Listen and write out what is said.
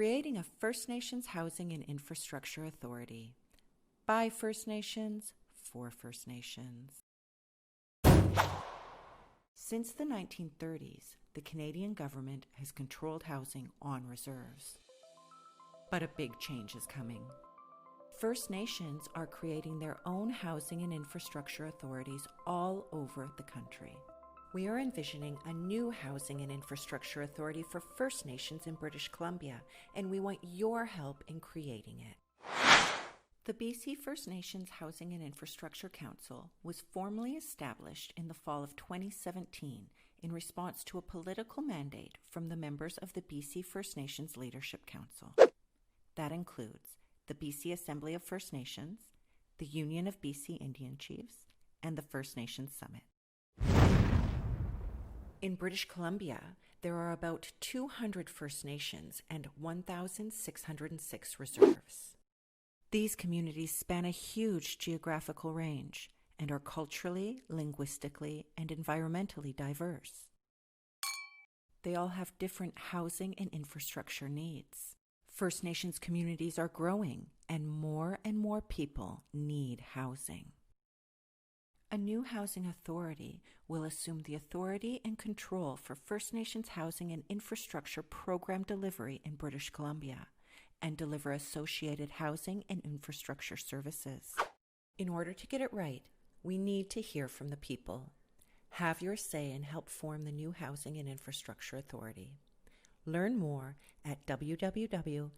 creating a First Nations Housing and Infrastructure Authority. By First Nations, for First Nations. Since the 1930s, the Canadian government has controlled housing on reserves. But a big change is coming. First Nations are creating their own housing and infrastructure authorities all over the country. We are envisioning a new housing and infrastructure authority for First Nations in British Columbia, and we want your help in creating it. The BC First Nations Housing and Infrastructure Council was formally established in the fall of 2017 in response to a political mandate from the members of the BC First Nations Leadership Council. That includes the BC Assembly of First Nations, the Union of BC Indian Chiefs, and the First Nations Summit. In British Columbia, there are about 200 First Nations and 1,606 reserves. These communities span a huge geographical range and are culturally, linguistically, and environmentally diverse. They all have different housing and infrastructure needs. First Nations communities are growing, and more people need housing. A new housing authority will assume the authority and control for First Nations housing and infrastructure program delivery in British Columbia and deliver associated housing and infrastructure services. In order to get it right, we need to hear from the people. Have your say and help form the new housing and infrastructure authority. Learn more at www.fnhic-bc.ca.